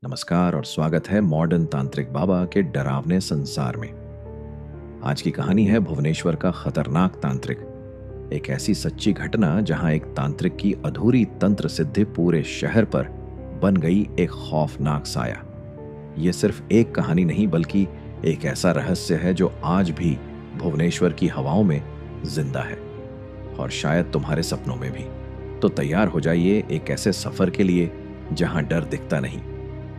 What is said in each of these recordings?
नमस्कार और स्वागत है मॉडर्न तांत्रिक बाबा के डरावने संसार में। आज की कहानी है भुवनेश्वर का खतरनाक तांत्रिक। एक ऐसी सच्ची घटना जहां एक तांत्रिक की अधूरी तंत्र सिद्धि पूरे शहर पर बन गई एक खौफनाक साया। ये सिर्फ एक कहानी नहीं बल्कि एक ऐसा रहस्य है जो आज भी भुवनेश्वर की हवाओं में जिंदा है और शायद तुम्हारे सपनों में भी। तो तैयार हो जाइए एक ऐसे सफर के लिए जहां डर दिखता नहीं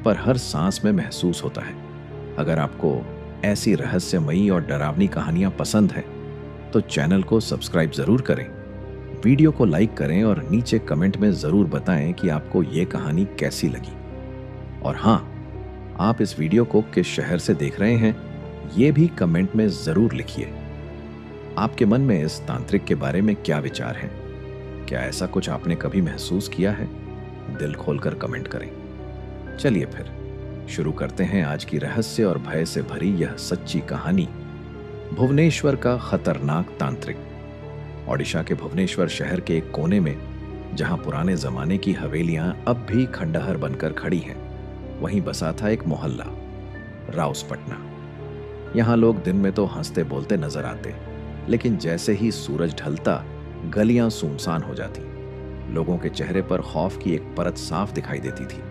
पर हर सांस में महसूस होता है। अगर आपको ऐसी रहस्यमयी और डरावनी कहानियां पसंद हैं तो चैनल को सब्सक्राइब जरूर करें, वीडियो को लाइक करें और नीचे कमेंट में जरूर बताएं कि आपको ये कहानी कैसी लगी। और हाँ, आप इस वीडियो को किस शहर से देख रहे हैं ये भी कमेंट में जरूर लिखिए। आपके मन में इस तांत्रिक के बारे में क्या विचार हैं? क्या ऐसा कुछ आपने कभी महसूस किया है? दिल खोलकर कमेंट करें। चलिए फिर शुरू करते हैं आज की रहस्य और भय से भरी यह सच्ची कहानी, भुवनेश्वर का खतरनाक तांत्रिक। ओडिशा के भुवनेश्वर शहर के एक कोने में, जहां पुराने जमाने की हवेलियां अब भी खंडहर बनकर खड़ी हैं, वहीं बसा था एक मोहल्ला, राउसपटना। यहां लोग दिन में तो हंसते बोलते नजर आते, लेकिन जैसे ही सूरज ढलता गलियां सुनसान हो जाती। लोगों के चेहरे पर खौफ की एक परत साफ दिखाई देती थी।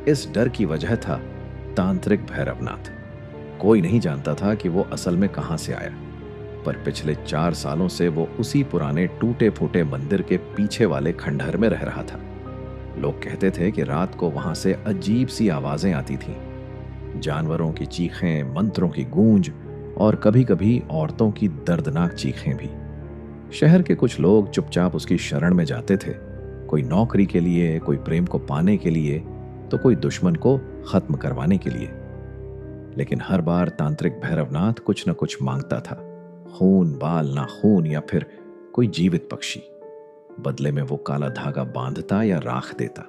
इस डर की वजह था तांत्रिक भैरवनाथ। कोई नहीं जानता था कि वो असल में कहां से आया, पर पिछले 4 सालों से वो उसी पुराने टूटे फूटे मंदिर के पीछे वाले खंडहर में रह रहा था। लोग कहते थे कि रात को वहां से अजीब सी आवाजें आती थीं, जानवरों की चीखें, मंत्रों की गूंज और कभी-कभी औरतों की दर्दनाक चीखें भी। शहर के कुछ लोग चुपचाप उसकी शरण में जाते थे, कोई नौकरी के लिए, कोई प्रेम को पाने के लिए, तो कोई दुश्मन को खत्म करवाने के लिए। लेकिन हर बार तांत्रिक भैरवनाथ कुछ न कुछ मांगता था, खून, बाल, नाखून या फिर कोई जीवित पक्षी। बदले में वो काला धागा बांधता या राख देता,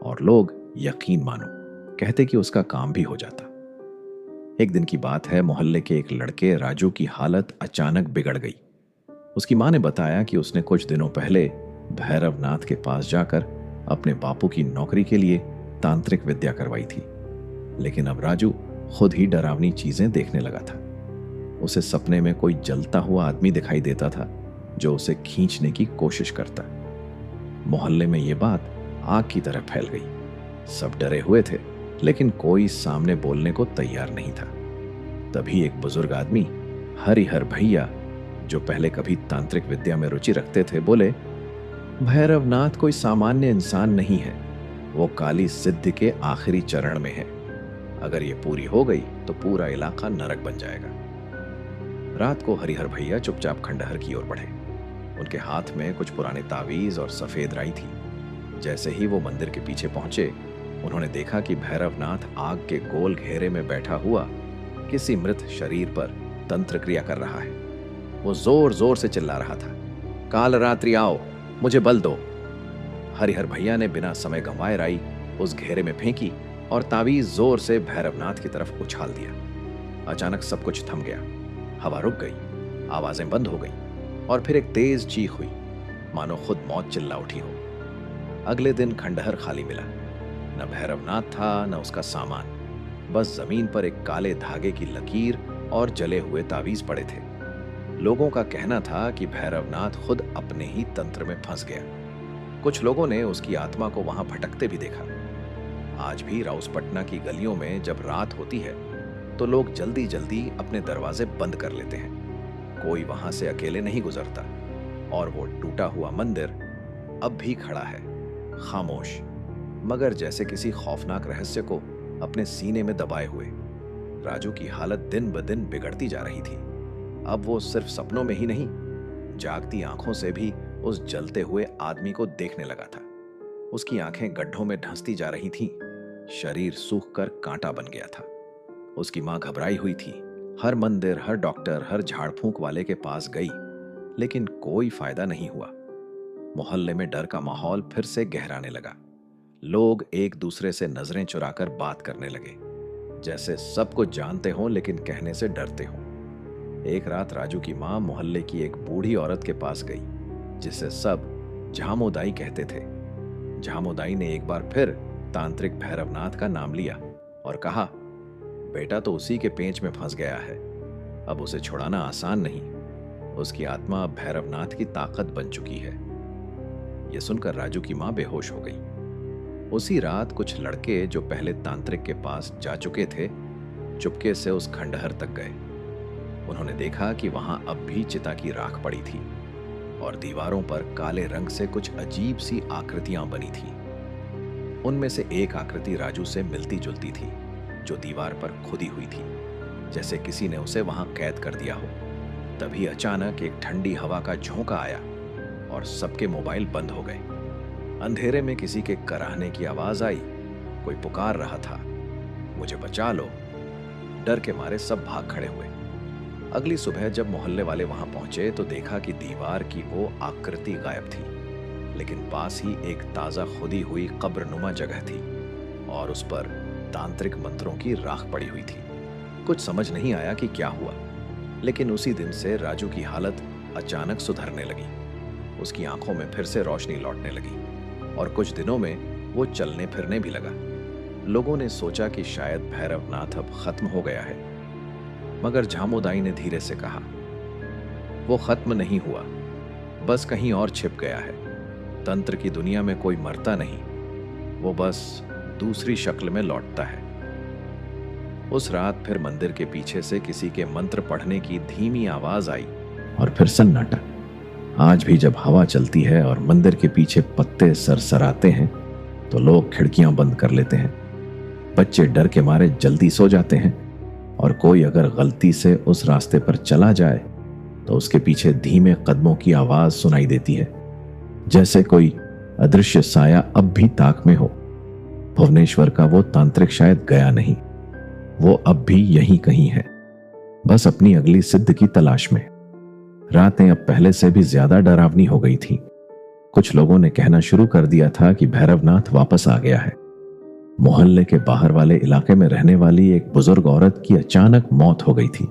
और लोग, यकीन मानो, कहते कि उसका काम भी हो जाता। एक दिन की बात है, मोहल्ले के एक लड़के राजू की हालत अचानक बिगड़ गई। उसकी मां ने बताया कि उसने कुछ दिनों पहले भैरवनाथ के पास जाकर अपने बापू की नौकरी के लिए तांत्रिक विद्या करवाई थी। लेकिन अब राजू खुद ही डरावनी चीजें देखने लगा था। उसे सपने में कोई जलता हुआ आदमी दिखाई देता था जो उसे खींचने की कोशिश करता। मोहल्ले में यह बात आग की तरह फैल गई। सब डरे हुए थे, लेकिन कोई सामने बोलने को तैयार नहीं था। तभी एक बुजुर्ग आदमी, हरिहर भैया, जो पहले कभी तांत्रिक विद्या में रुचि रखते थे, बोले, भैरवनाथ कोई सामान्य इंसान नहीं है, वो काली सिद्धि के आखिरी चरण में है। अगर ये पूरी हो गई तो पूरा इलाका नरक बन जाएगा। रात को हरिहर भैया चुपचाप खंडहर की ओर बढ़े। उनके हाथ में कुछ पुराने तावीज और सफेद राई थी। जैसे ही वो मंदिर के पीछे पहुंचे, उन्होंने देखा कि भैरवनाथ आग के गोल घेरे में बैठा हुआ किसी मृत शरीर पर तंत्र क्रिया कर रहा है। वो जोर जोर से चिल्ला रहा था, काल रात्रि आओ, मुझे बल दो। हरिहर भैया ने बिना समय गंवाए राई उस घेरे में फेंकी और तावीज जोर से भैरवनाथ की तरफ उछाल दिया। अचानक सब कुछ थम गया। हवा रुक गई, आवाजें बंद हो गई और फिर एक तेज चीख हुई, मानो खुद मौत चिल्ला उठी हो। अगले दिन खंडहर खाली मिला। न भैरवनाथ था, न उसका सामान। बस जमीन पर एक काले धागे की लकीर और जले हुए तावीज पड़े थे। लोगों का कहना था कि भैरवनाथ खुद अपने ही तंत्र में फंस गया। कुछ लोगों ने उसकी आत्मा को वहां भटकते भी देखा। आज भी राउसपटना की गलियों में जब रात होती है तो लोग जल्दी जल्दी अपने दरवाजे बंद कर लेते हैं। कोई वहां से अकेले नहीं गुजरता, और वो टूटा हुआ मंदिर अब भी खड़ा है, खामोश, मगर जैसे किसी खौफनाक रहस्य को अपने सीने में दबाए हुए। राजू की हालत दिन ब दिन बिगड़ती जा रही थी। अब वो सिर्फ सपनों में ही नहीं, जागती आंखों से भी उस जलते हुए आदमी को देखने लगा था। उसकी आंखें गड्ढों में धंसती जा रही थीं, शरीर सूखकर कांटा बन गया था। उसकी मां घबराई हुई थी। हर मंदिर, हर डॉक्टर, हर झाड़ फूंक वाले के पास गई, लेकिन कोई फायदा नहीं हुआ। मोहल्ले में डर का माहौल फिर से गहराने लगा। लोग एक दूसरे से नजरें चुराकर बात करने लगे, जैसे सब कुछ जानते हों लेकिन कहने से डरते हों। एक रात राजू की मां मोहल्ले की एक बूढ़ी औरत के पास गई, जिसे सब झामोदाई कहते थे। झामोदाई ने एक बार फिर तांत्रिक भैरवनाथ का नाम लिया और कहा, बेटा तो उसी के पेंच में फंस गया है, अब उसे छुड़ाना आसान नहीं। उसकी आत्मा अब भैरवनाथ की ताकत बन चुकी है। यह सुनकर राजू की मां बेहोश हो गई। उसी रात कुछ लड़के जो पहले तांत्रिक के पास जा चुके थे, चुपके से उस खंडहर तक गए। उन्होंने देखा कि वहां अब भी चिता की राख पड़ी थी और दीवारों पर काले रंग से कुछ अजीब सी आकृतियां बनी थी। उनमें से एक आकृति राजू से मिलती जुलती थी, जो दीवार पर खुदी हुई थी, जैसे किसी ने उसे वहां कैद कर दिया हो। तभी अचानक एक ठंडी हवा का झोंका आया और सबके मोबाइल बंद हो गए। अंधेरे में किसी के कराहने की आवाज आई। कोई पुकार रहा था, मुझे बचा लो। डर के मारे सब भाग खड़े हुए। अगली सुबह जब मोहल्ले वाले वहां पहुंचे तो देखा कि दीवार की वो आकृति गायब थी, लेकिन पास ही एक ताजा खुदी हुई कब्रनुमा जगह थी और उस पर तांत्रिक मंत्रों की राख पड़ी हुई थी। कुछ समझ नहीं आया कि क्या हुआ, लेकिन उसी दिन से राजू की हालत अचानक सुधरने लगी। उसकी आंखों में फिर से रोशनी लौटने लगी और कुछ दिनों में वो चलने फिरने भी लगा। लोगों ने सोचा कि शायद भैरवनाथ अब खत्म हो गया है, मगर झामोदाई ने धीरे से कहा, वो खत्म नहीं हुआ, बस कहीं और छिप गया है। तंत्र की दुनिया में कोई मरता नहीं, वो बस दूसरी शक्ल में लौटता है। उस रात फिर मंदिर के पीछे से किसी के मंत्र पढ़ने की धीमी आवाज आई और फिर सन्नाटा। आज भी जब हवा चलती है और मंदिर के पीछे पत्ते सरसराते हैं तो लोग खिड़कियां बंद कर लेते हैं। बच्चे डर के मारे जल्दी सो जाते हैं और कोई अगर गलती से उस रास्ते पर चला जाए तो उसके पीछे धीमे कदमों की आवाज सुनाई देती है, जैसे कोई अदृश्य साया अब भी ताक में हो। भुवनेश्वर का वो तांत्रिक शायद गया नहीं, वो अब भी यहीं कहीं है, बस अपनी अगली सिद्ध की तलाश में। रातें अब पहले से भी ज्यादा डरावनी हो गई थी। कुछ लोगों ने कहना शुरू कर दिया था कि भैरवनाथ वापस आ गया है। मोहल्ले के बाहर वाले इलाके में रहने वाली एक बुजुर्ग औरत की अचानक मौत हो गई थी।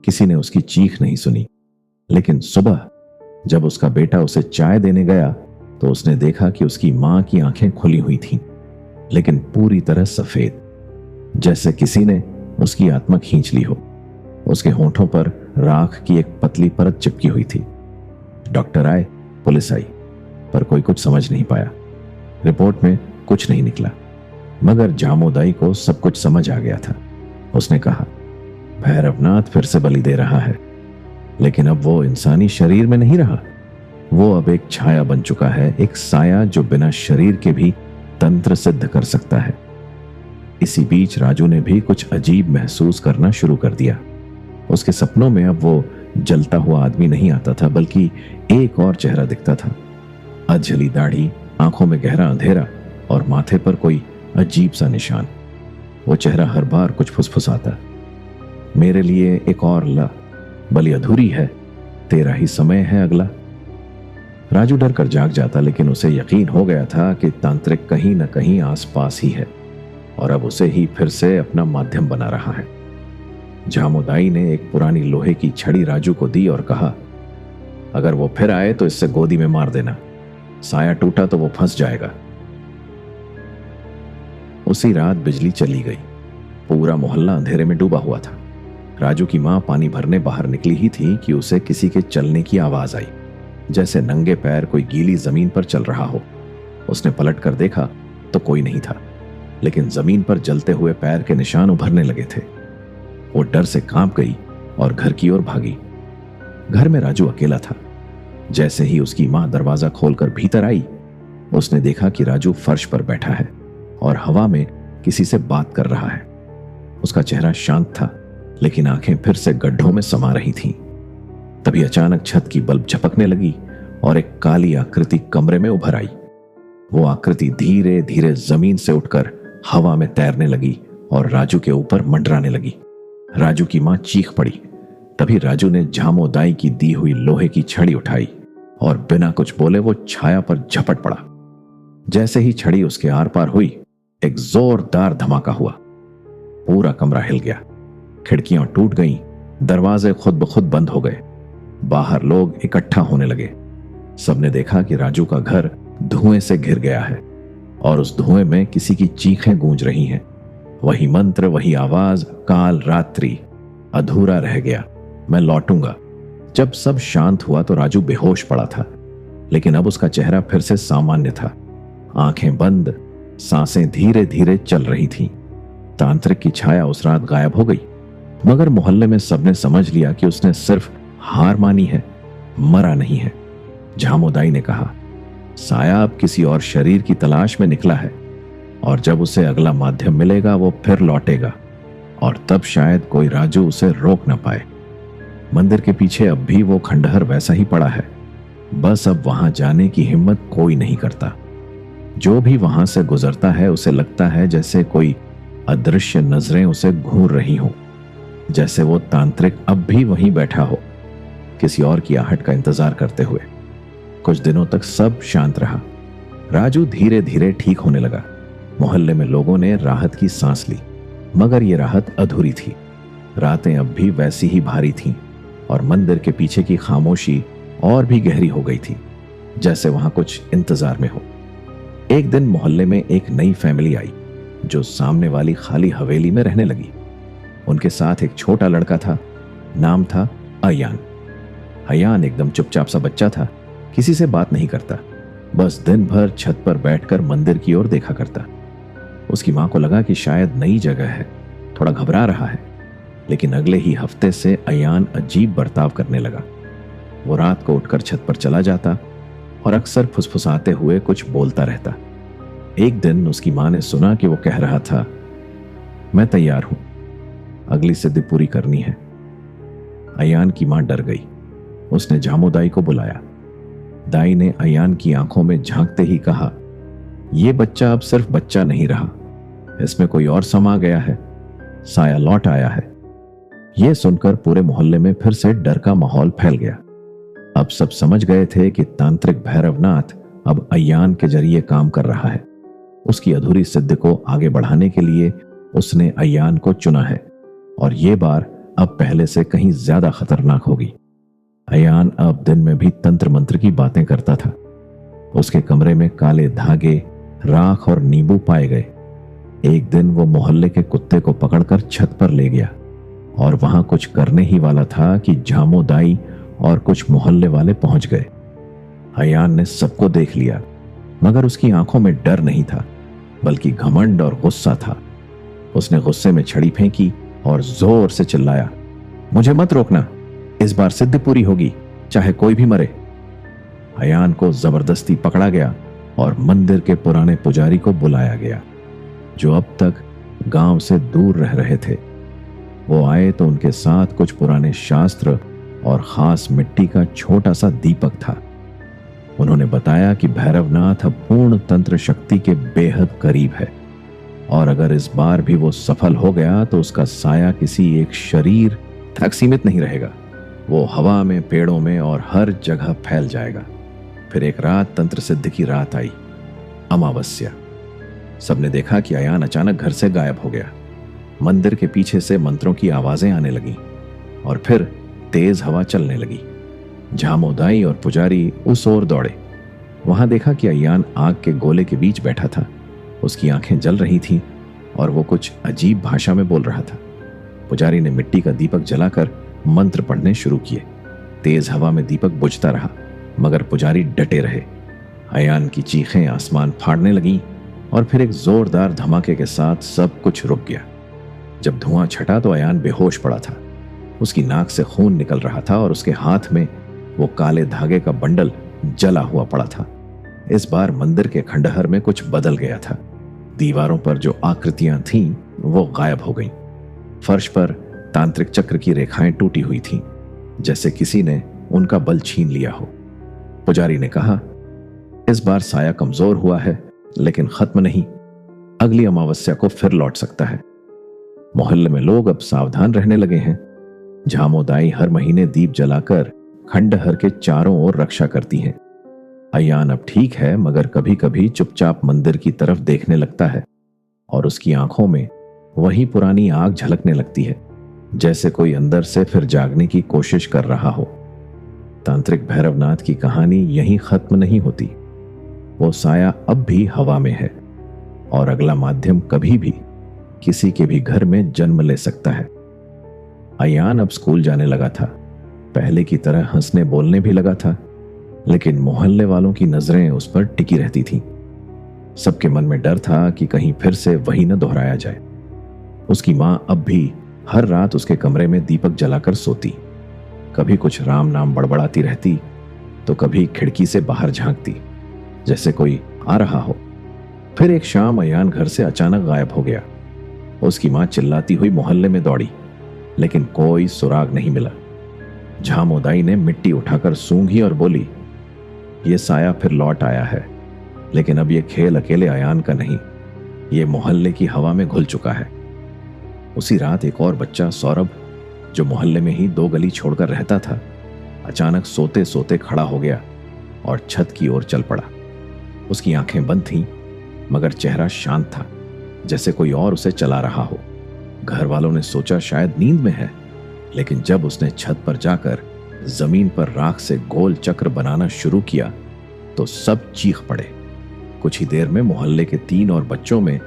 किसी ने उसकी चीख नहीं सुनी, लेकिन सुबह जब उसका बेटा उसे चाय देने गया तो उसने देखा कि उसकी मां की आंखें खुली हुई थीं, लेकिन पूरी तरह सफेद, जैसे किसी ने उसकी आत्मा खींच ली हो। उसके होंठों पर राख की एक पतली परत चिपकी हुई थी। डॉक्टर आए, पुलिस आई, पर कोई कुछ समझ नहीं पाया। रिपोर्ट में कुछ नहीं निकला, मगर जामोदाई को सब कुछ समझ आ गया था। उसने कहा, भैरवनाथ फिर से बलि दे रहा है, लेकिन अब वो इंसानी शरीर में नहीं रहा। वो अब एक छाया बन चुका है, एक साया जो बिना शरीर के भी तंत्र सिद्ध कर सकता है। इसी बीच राजू ने भी कुछ अजीब महसूस करना शुरू कर दिया। उसके सपनों में अब वो जलता हुआ आदमी नहीं आता था, बल्कि एक और चेहरा दिखता था। अधजली दाढ़ी, आंखों में गहरा अंधेरा और माथे पर कोई अजीब सा निशान। वो चेहरा हर बार कुछ फुसफुसाता, मेरे लिए एक और बलि अधूरी है, तेरा ही समय है अगला। राजू डर कर जाग जाता, लेकिन उसे यकीन हो गया था कि तांत्रिक कहीं न कहीं आसपास ही है और अब उसे ही फिर से अपना माध्यम बना रहा है। झामोदाई ने एक पुरानी लोहे की छड़ी राजू को दी और कहा, अगर वो फिर आए तो इससे गोदी में मार देना, साया टूटा तो वो फंस जाएगा। उसी रात बिजली चली गई। पूरा मोहल्ला अंधेरे में डूबा हुआ था। राजू की मां पानी भरने बाहर निकली ही थी कि उसे किसी के चलने की आवाज आई, जैसे नंगे पैर कोई गीली जमीन पर चल रहा हो। उसने पलट कर देखा तो कोई नहीं था, लेकिन जमीन पर जलते हुए पैर के निशान उभरने लगे थे। वो डर से कांप गई और घर की ओर भागी। घर में राजू अकेला था। जैसे ही उसकी मां दरवाजा खोलकर भीतर आई, उसने देखा कि राजू फर्श पर बैठा है और हवा में किसी से बात कर रहा है। उसका चेहरा शांत था, लेकिन आंखें फिर से गड्ढों में समा रही थीं। तभी अचानक छत की बल्ब झपकने लगी और एक काली आकृति कमरे में उभर आई। वो आकृति धीरे धीरे जमीन से उठकर हवा में तैरने लगी और राजू के ऊपर मंडराने लगी। राजू की मां चीख पड़ी। तभी राजू ने झामोदाई की दी हुई लोहे की छड़ी उठाई और बिना कुछ बोले वो छाया पर झपट पड़ा। जैसे ही छड़ी उसके आर पार हुई, एक जोरदार धमाका हुआ। पूरा कमरा हिल गया, खिड़कियां टूट गईं, दरवाजे खुद ब खुद बंद हो गए। बाहर लोग इकट्ठा होने लगे। सबने देखा कि राजू का घर धुएं से घिर गया है और उस धुएं में किसी की चीखें गूंज रही हैं। वही मंत्र, वही आवाज, काल रात्रि। अधूरा रह गया, मैं लौटूंगा। जब सब शांत हुआ तो राजू बेहोश पड़ा था, लेकिन अब उसका चेहरा फिर से सामान्य था। आंखें बंद, सांसें धीरे धीरे चल रही थीं। तांत्रिक की छाया उस रात गायब हो गई, मगर मोहल्ले में सबने समझ लिया कि उसने सिर्फ हार मानी है, मरा नहीं है। झामुदाई ने कहा, साया अब किसी और शरीर की तलाश में निकला है, और जब उसे अगला माध्यम मिलेगा वो फिर लौटेगा, और तब शायद कोई राजू उसे रोक न पाए। मंदिर के पीछे अब भी वो खंडहर वैसा ही पड़ा है, बस अब वहां जाने की हिम्मत कोई नहीं करता। जो भी वहां से गुजरता है उसे लगता है जैसे कोई अदृश्य नजरें उसे घूर रही हों, जैसे वो तांत्रिक अब भी वहीं बैठा हो, किसी और की आहट का इंतजार करते हुए। कुछ दिनों तक सब शांत रहा। राजू धीरे धीरे ठीक होने लगा। मोहल्ले में लोगों ने राहत की सांस ली, मगर ये राहत अधूरी थी। रातें अब भी वैसी ही भारी थीं, और मंदिर के पीछे की खामोशी और भी गहरी हो गई थी, जैसे वहां कुछ इंतजार में हो। एक दिन मोहल्ले में एक नई फैमिली आई, जो सामने वाली खाली हवेली में रहने लगी। उनके साथ एक छोटा लड़का था, नाम था अयान। अयान एकदम चुपचाप सा बच्चा था, किसी से बात नहीं करता, बस दिन भर छत पर बैठकर मंदिर की ओर देखा करता। उसकी मां को लगा कि शायद नई जगह है, थोड़ा घबरा रहा है, लेकिन अगले ही हफ्ते से अयान अजीब बर्ताव करने लगा। वो रात को उठकर छत पर चला जाता और अक्सर फुसफुसाते हुए कुछ बोलता रहता। एक दिन उसकी मां ने सुना कि वो कह रहा था, मैं तैयार हूं, अगली सिद्धि पूरी करनी है। अयान की मां डर गई। उसने झामुदाई को बुलाया। दाई ने अयान की आंखों में झांकते ही कहा, यह बच्चा अब सिर्फ बच्चा नहीं रहा, इसमें कोई और समा गया है, साया लौट आया है। यह सुनकर पूरे मोहल्ले में फिर से डर का माहौल फैल गया। अब सब समझ गए थे कि तांत्रिक भैरवनाथ अब अयान के जरिए काम कर रहा है। उसकी अधूरी सिद्धि को आगे बढ़ाने के लिए उसने अयान को चुना है, और ये बार अब पहले से कहीं ज्यादा खतरनाक होगी। अयान अब दिन में भी तंत्र मंत्र की बातें करता था। उसके कमरे में काले धागे, राख और नींबू पाए गए। एक दिन वो मोहल्ले के कुत्ते को पकड़कर छत पर ले गया, और वहां कुछ करने ही वाला था कि झामुदाई और कुछ मोहल्ले वाले पहुंच गए। अयान ने सबको देख लिया, मगर उसकी आंखों में डर नहीं था, बल्कि घमंड और गुस्सा था। उसने गुस्से में छड़ी फेंकी और जोर से चिल्लाया, मुझे मत रोकना, इस बार सिद्धि पूरी होगी, चाहे कोई भी मरे। अयान को जबरदस्ती पकड़ा गया और मंदिर के पुराने पुजारी को बुलाया गया, जो अब तक गांव से दूर रह रहे थे। वो आए तो उनके साथ कुछ पुराने शास्त्र और खास मिट्टी का छोटा सा दीपक था। उन्होंने बताया कि भैरवनाथ अब पूर्ण तंत्र शक्ति के बेहद करीब है, और अगर इस बार भी वो सफल हो गया तो उसका साया किसी एक शरीर तक सीमित नहीं रहेगा। वो हवा में, पेड़ों में और हर जगह फैल जाएगा। फिर एक रात तंत्र सिद्धि की रात आई, अमावस्या। सबने देखा कि अयान अचानक घर से गायब हो गया। मंदिर के पीछे से मंत्रों की आवाजें आने लगीं, और फिर तेज हवा चलने लगी। झामुदाई और पुजारी उस ओर दौड़े। वहां देखा कि अयान आग के गोले के बीच बैठा था। उसकी आंखें जल रही थीं और वो कुछ अजीब भाषा में बोल रहा था। पुजारी ने मिट्टी का दीपक जलाकर मंत्र पढ़ने शुरू किए। तेज हवा में दीपक बुझता रहा, मगर पुजारी डटे रहे। अयान की चीखें आसमान फाड़ने लगीं, और फिर एक जोरदार धमाके के साथ सब कुछ रुक गया। जब धुआं छटा तो अयान बेहोश पड़ा था। उसकी नाक से खून निकल रहा था, और उसके हाथ में वो काले धागे का बंडल जला हुआ पड़ा था। इस बार मंदिर के खंडहर में कुछ बदल गया था। दीवारों पर जो आकृतियां थीं वो गायब हो गईं। फर्श पर तांत्रिक चक्र की रेखाएं टूटी हुई थीं, जैसे किसी ने उनका बल छीन लिया हो। पुजारी ने कहा, इस बार साया कमजोर हुआ है, लेकिन खत्म नहीं। अगली अमावस्या को फिर लौट सकता है। मोहल्ले में लोग अब सावधान रहने लगे हैं। झामुदाई हर महीने दीप जलाकर खंडहर के चारों ओर रक्षा करती हैं। अयान अब ठीक है, मगर कभी कभी चुपचाप मंदिर की तरफ देखने लगता है, और उसकी आंखों में वही पुरानी आग झलकने लगती है, जैसे कोई अंदर से फिर जागने की कोशिश कर रहा हो। तांत्रिक भैरवनाथ की कहानी यहीं खत्म नहीं होती। वो साया अब भी हवा में है, और अगला माध्यम कभी भी किसी के भी घर में जन्म ले सकता है। अयान अब स्कूल जाने लगा था। पहले की तरह हंसने बोलने भी लगा था, लेकिन मोहल्ले वालों की नजरें उस पर टिकी रहती थीं। सबके मन में डर था कि कहीं फिर से वही न दोहराया जाए। उसकी मां अब भी हर रात उसके कमरे में दीपक जलाकर सोती। कभी कुछ राम नाम बड़बड़ाती रहती, तो कभी खिड़की से बाहर झांकती जैसे कोई आ रहा हो। फिर एक शाम अयान घर से अचानक गायब हो गया। उसकी मां चिल्लाती हुई मोहल्ले में दौड़ी, लेकिन कोई सुराग नहीं मिला। झामोदाई ने मिट्टी उठाकर सूंघी और बोली, ये साया फिर लौट आया है, लेकिन अब ये खेल अकेले अयान का नहीं, ये मोहल्ले की हवा में घुल चुका है। उसी रात एक और बच्चा सौरभ, जो मोहल्ले में ही 2 गली छोड़कर रहता था, अचानक सोते सोते खड़ा हो गया और छत की ओर चल पड़ा। उसकी आंखें बंद थीं, मगर चेहरा शांत था, जैसे कोई और उसे चला रहा हो। घर वालों ने सोचा शायद नींद में है, लेकिन जब उसने छत पर जाकर जमीन पर राख से गोल चक्र बनाना शुरू किया तो सब चीख पड़े। कुछ ही देर में मोहल्ले के 3 और बच्चों में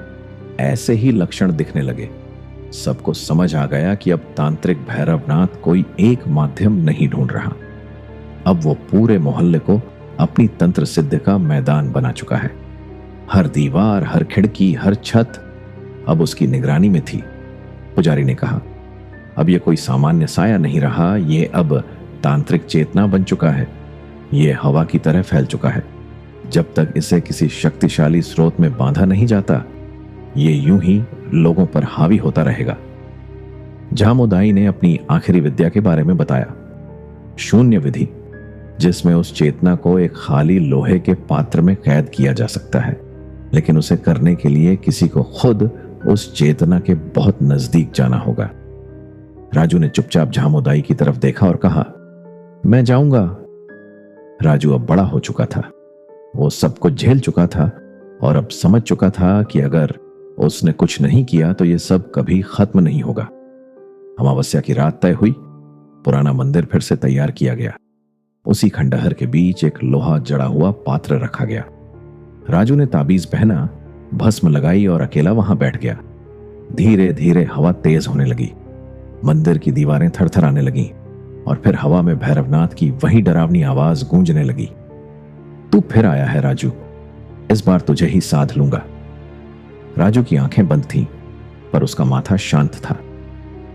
ऐसे ही लक्षण दिखने लगे। सबको समझ आ गया कि अब तांत्रिक भैरवनाथ कोई एक माध्यम नहीं ढूंढ रहा, अब वो पूरे मोहल्ले को अपनी तंत्र सिद्ध का मैदान बना चुका है। हर दीवार, हर खिड़की, हर छत अब उसकी निगरानी में थी। पुजारी ने कहा, अब ये कोई सामान्य साया नहीं रहा, ये अब तांत्रिक चेतना बन चुका है। ये हवा की तरह फैल चुका है। जब तक इसे किसी शक्तिशाली स्रोत में बांधा नहीं जाता, ये यूं ही लोगों पर हावी होता रहेगा। झामोदाई ने अपनी आखिरी विद्या के बारे में बताया, शून्य विधि, जिसमें उस चेतना को एक खाली लोहे के पात्र में कैद किया जा सकता है, लेकिन उसे करने के लिए किसी को खुद उस चेतना के बहुत नजदीक जाना होगा। राजू ने चुपचाप झामोदाई की तरफ देखा और कहा, मैं जाऊंगा। राजू अब बड़ा हो चुका था। वो सब कुछ झेल चुका था और अब समझ चुका था कि अगर उसने कुछ नहीं किया तो ये सब कभी खत्म नहीं होगा। अमावस्या की रात तय हुई। पुराना मंदिर फिर से तैयार किया गया। उसी खंडहर के बीच एक लोहा जड़ा हुआ पात्र रखा गया। राजू ने ताबीज पहना, भस्म लगाई और अकेला वहां बैठ गया। धीरे धीरे हवा तेज होने लगी। मंदिर की दीवारें थरथराने लगीं और फिर हवा में भैरवनाथ की वही डरावनी आवाज गूंजने लगी, तू फिर आया है राजू, इस बार तुझे ही साध लूंगा। राजू की आंखें बंद थीं, पर उसका माथा शांत था।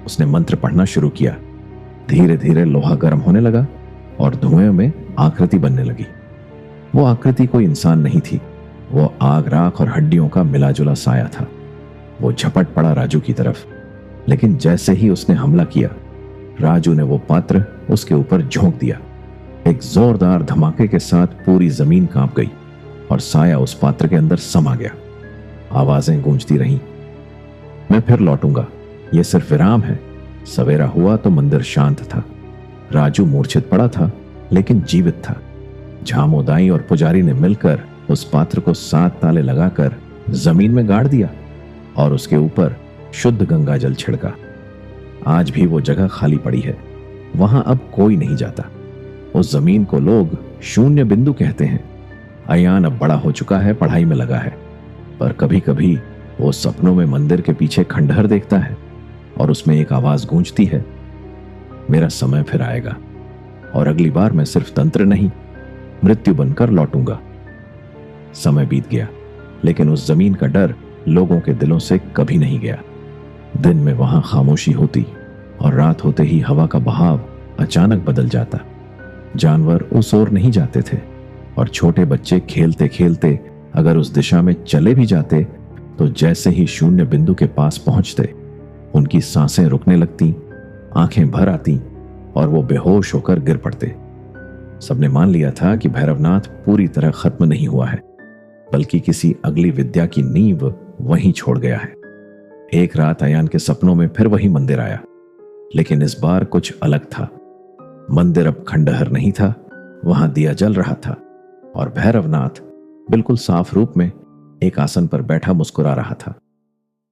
उसने मंत्र पढ़ना शुरू किया। धीरे धीरे लोहा गर्म होने लगा और धुएं में आकृति बनने लगी। वो आकृति कोई इंसान नहीं थी, वो आग, राख और हड्डियों का मिलाजुला साया था। वो झपट पड़ा राजू की तरफ, लेकिन जैसे ही उसने हमला किया, राजू ने वो पात्र उसके ऊपर झोंक दिया। एक जोरदार धमाके के साथ पूरी जमीन कांप गई और साया उस पात्र के अंदर समा गया। आवाजें गूंजती रहीं, मैं फिर लौटूंगा, यह सिर्फ विराम है। सवेरा हुआ तो मंदिर शांत था। राजू मूर्छित पड़ा था, लेकिन जीवित था। झामोदाई और पुजारी ने मिलकर उस पात्र को 7 ताले लगाकर जमीन में गाड़ दिया और उसके ऊपर शुद्ध गंगा जल छिड़का। आज भी वो जगह खाली पड़ी है, वहां अब कोई नहीं जाता। उस जमीन को लोग शून्य बिंदु कहते हैं। अयान अब बड़ा हो चुका है, पढ़ाई में लगा है, पर कभी कभी वो सपनों में मंदिर के पीछे खंडहर देखता है और उसमें एक आवाज गूंजती है, मेरा समय फिर आएगा और अगली बार मैं सिर्फ तंत्र नहीं, मृत्यु बनकर लौटूंगा। समय बीत गया, लेकिन उस जमीन का डर लोगों के दिलों से कभी नहीं गया। दिन में वहां खामोशी होती और रात होते ही हवा का बहाव अचानक बदल जाता। जानवर उस ओर नहीं जाते थे और छोटे बच्चे खेलते खेलते अगर उस दिशा में चले भी जाते तो जैसे ही शून्य बिंदु के पास पहुंचते, उनकी सांसें रुकने लगती, आंखें भर आती और वो बेहोश होकर गिर पड़ते। सबने मान लिया था कि भैरवनाथ पूरी तरह खत्म नहीं हुआ है, बल्कि किसी अगली विद्या की नींव वहीं छोड़ गया है। एक रात अयान के सपनों में फिर वही मंदिर आया, लेकिन इस बार कुछ अलग था। मंदिर अब खंडहर नहीं था, वहां दिया जल रहा था और भैरवनाथ बिल्कुल साफ रूप में एक आसन पर बैठा मुस्कुरा रहा था।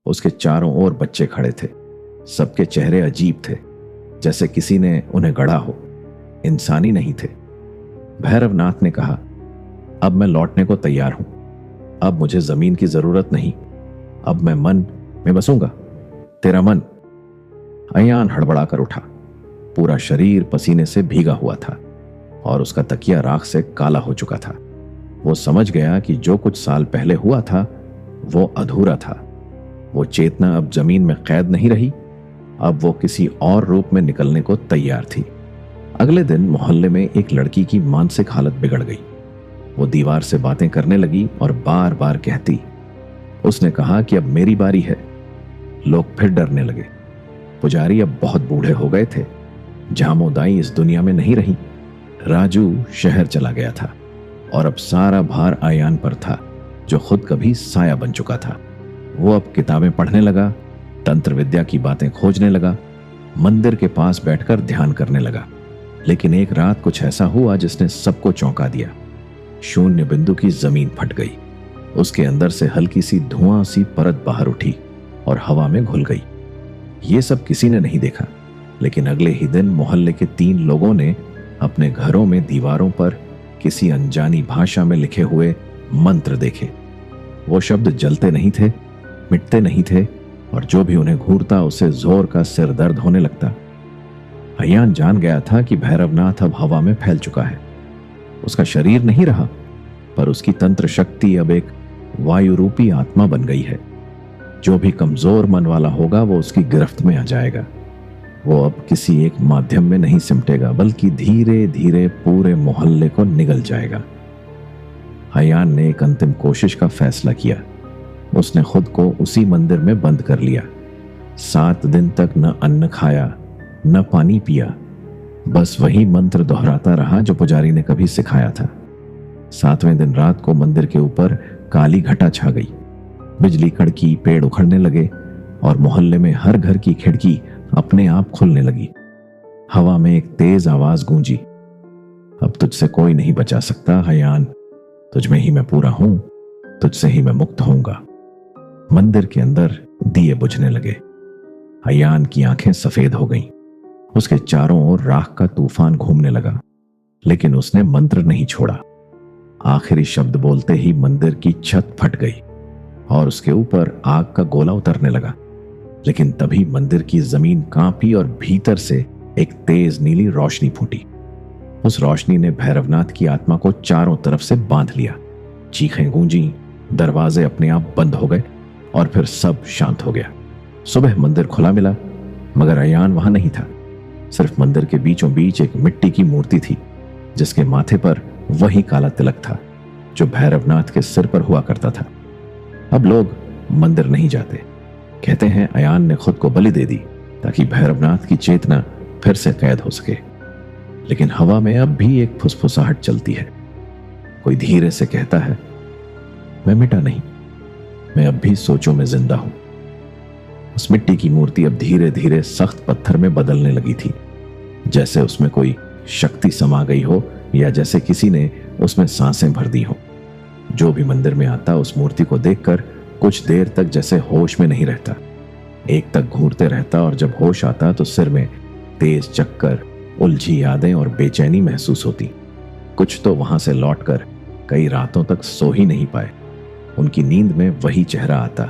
उसके चारों ओर बच्चे खड़े थे। सबके चेहरे अजीब थे, जैसे किसी ने उन्हें गढ़ा हो, इंसानी नहीं थे। भैरवनाथ ने कहा, अब मैं लौटने को तैयार हूं। अब मुझे जमीन की जरूरत नहीं, अब मैं मन में बसूंगा, तेरा मन। अयान हड़बड़ाकर उठा। पूरा शरीर पसीने से भीगा हुआ था और उसका तकिया राख से काला हो चुका था। वो समझ गया कि जो कुछ साल पहले हुआ था वो अधूरा था। वो चेतना अब जमीन में कैद नहीं रही, अब वो किसी और रूप में निकलने को तैयार थी। अगले दिन मोहल्ले में एक लड़की की मानसिक हालत बिगड़ गई। वो दीवार से बातें करने लगी और बार बार कहती। उसने कहा कि अब मेरी बारी है। लोग फिर डरने लगे। पुजारी अब बहुत बूढ़े हो गए थे। जामोदाई इस दुनिया में नहीं रही। राजू शहर चला गया था और अब सारा भार आयान पर था, जो खुद कभी साया बन चुका था। वो अब किताबें पढ़ने लगा, तंत्र विद्या की बातें खोजने लगा, मंदिर के पास बैठकर ध्यान करने लगा। लेकिन एक रात कुछ ऐसा हुआ जिसने सबको चौंका दिया। शून्य बिंदु की जमीन फट गई। उसके अंदर से हल्की सी धुआं सी परत बाहर उठी और हवा में घुल गई। ये सब किसी ने नहीं देखा, लेकिन अगले ही दिन मोहल्ले के 3 लोगों ने अपने घरों में दीवारों पर किसी अनजानी भाषा में लिखे हुए मंत्र देखे। वो शब्द जलते नहीं थे, मिटते नहीं थे, और जो भी उन्हें घूरता उसे जोर का सिर दर्द होने लगता। अयान जान गया था कि भैरवनाथ अब हवा में फैल चुका है। उसका शरीर नहीं रहा, पर उसकी तंत्र शक्ति अब एक वायु रूपी आत्मा बन गई है। जो भी कमजोर मन वाला होगा वो उसकी गिरफ्त में आ जाएगा। वो अब किसी एक माध्यम में नहीं सिमटेगा, बल्कि धीरे धीरे पूरे मोहल्ले को निगल जाएगा। अयान ने एक अंतिम कोशिश का फैसला किया। उसने खुद को उसी मंदिर में बंद कर लिया। 7 दिन तक न अन्न खाया न पानी पिया, बस वही मंत्र दोहराता रहा जो पुजारी ने कभी सिखाया था। 7वें दिन रात को मंदिर के ऊपर काली घटा छा गई। बिजली कड़की, पेड़ उखड़ने लगे और मोहल्ले में हर घर की खिड़की अपने आप खुलने लगी। हवा में एक तेज आवाज गूंजी। अब तुझसे कोई नहीं बचा सकता अयान, तुझ में ही मैं पूरा हूं, तुझसे ही मैं मुक्त होऊंगा। मंदिर के अंदर दिए बुझने लगे। अयान की आंखें सफेद हो गईं। उसके चारों ओर राख का तूफान घूमने लगा, लेकिन उसने मंत्र नहीं छोड़ा। आखिरी शब्द बोलते ही मंदिर की छत फट गई और उसके ऊपर आग का गोला उतरने लगा। लेकिन तभी मंदिर की जमीन कांपी और भीतर से एक तेज नीली रोशनी फूटी। उस रोशनी ने भैरवनाथ की आत्मा को चारों तरफ से बांध लिया। चीखें गूंजी, दरवाजे अपने आप बंद हो गए और फिर सब शांत हो गया। सुबह मंदिर खुला मिला, मगर अयान वहां नहीं था। सिर्फ मंदिर के बीचों बीच एक मिट्टी की मूर्ति थी, जिसके माथे पर वही काला तिलक था जो भैरवनाथ के सिर पर हुआ करता था। अब लोग मंदिर नहीं जाते। कहते हैं अयान ने खुद को बलि दे दी ताकि भैरवनाथ की चेतना फिर से कैद हो सके। लेकिन हवा में अब भी एक फुसफुसाहट चलती है। कोई धीरे से कहता है, मैं मिटा नहीं, मैं अब भी सोचों में जिंदा हूं। उस मिट्टी की मूर्ति अब धीरे धीरे सख्त पत्थर में बदलने लगी थी, जैसे उसमें कोई शक्ति समा गई हो या जैसे किसी ने उसमें सांसें भर दी हो। जो भी मंदिर में आता उस मूर्ति को देखकर कुछ देर तक जैसे होश में नहीं रहता, एक तक घूरते रहता, और जब होश आता तो सिर में तेज चक्कर, उलझी यादें और बेचैनी महसूस होती। कुछ तो वहां से लौटकर कई रातों तक सो ही नहीं पाए। उनकी नींद में वही चेहरा आता,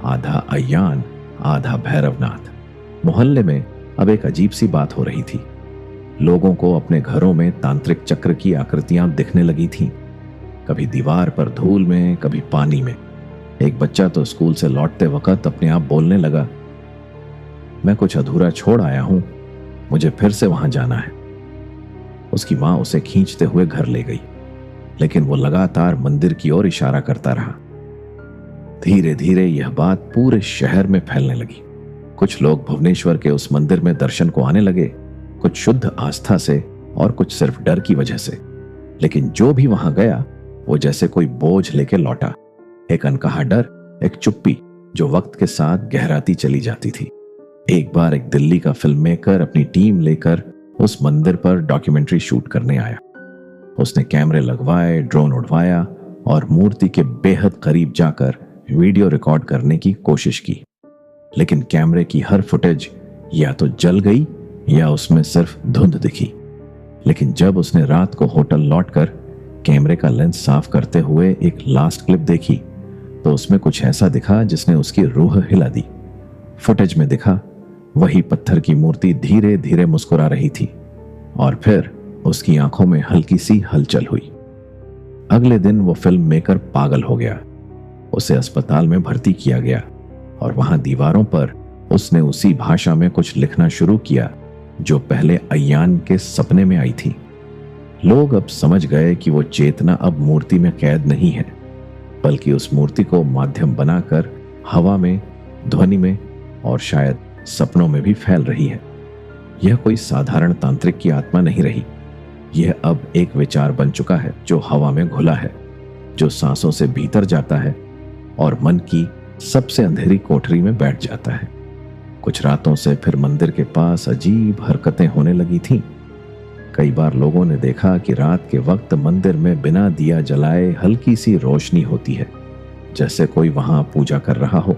आधा अयान आधा भैरवनाथ। मोहल्ले में अब एक अजीब सी बात हो रही थी। लोगों को अपने घरों में तांत्रिक चक्र की आकृतियां दिखने लगी थीं। कभी दीवार पर धूल में, कभी पानी में। एक बच्चा तो स्कूल से लौटते वक्त अपने आप बोलने लगा, मैं कुछ अधूरा छोड़ आया हूं, मुझे फिर से वहां जाना है। उसकी मां उसे खींचते हुए घर ले गई, लेकिन वो लगातार मंदिर की ओर इशारा करता रहा। धीरे धीरे यह बात पूरे शहर में फैलने लगी। कुछ लोग भुवनेश्वर के उस मंदिर में दर्शन को आने लगे, कुछ शुद्ध आस्था से और कुछ सिर्फ डर की वजह से। लेकिन जो भी वहां गया वो जैसे कोई बोझ लेके लौटा। एक अनकहा डर, एक चुप्पी जो वक्त के साथ गहराती चली जाती थी। एक बार एक दिल्ली का फिल्म मेकर अपनी टीम लेकर उस मंदिर पर डॉक्यूमेंट्री शूट करने आया। उसने कैमरे लगवाए, ड्रोन उड़वाया और मूर्ति के बेहद करीब जाकर वीडियो रिकॉर्ड करने की कोशिश की। लेकिन कैमरे की हर फुटेज या तो जल गई या उसमें सिर्फ धुंध दिखी। लेकिन जब उसने रात को होटल लौटकर कैमरे का लेंस साफ करते हुए एक लास्ट क्लिप देखी, तो उसमें कुछ ऐसा दिखा जिसने उसकी रूह हिला दी। फुटेज में दिखा वही पत्थर की मूर्ति धीरे धीरे मुस्कुरा रही थी और फिर उसकी आंखों में हल्की सी हलचल हुई। अगले दिन वो फिल्म मेकर पागल हो गया। उसे अस्पताल में भर्ती किया गया और वहां दीवारों पर उसने उसी भाषा में कुछ लिखना शुरू किया जो पहले अय्यान के सपने में आई थी। लोग अब समझ गए कि वो चेतना अब मूर्ति में कैद नहीं है, बल्कि उस मूर्ति को माध्यम बनाकर हवा में, ध्वनि में और शायद सपनों में भी फैल रही है। यह कोई साधारण तांत्रिक की आत्मा नहीं रही। यह अब एक विचार बन चुका है जो हवा में घुला है, जो सांसों से भीतर जाता है और मन की सबसे अंधेरी कोठरी में बैठ जाता है। कुछ रातों से फिर मंदिर के पास अजीब हरकतें होने लगी थीं। कई बार लोगों ने देखा कि रात के वक्त मंदिर में बिना दिया जलाए हल्की सी रोशनी होती है, जैसे कोई वहां पूजा कर रहा हो,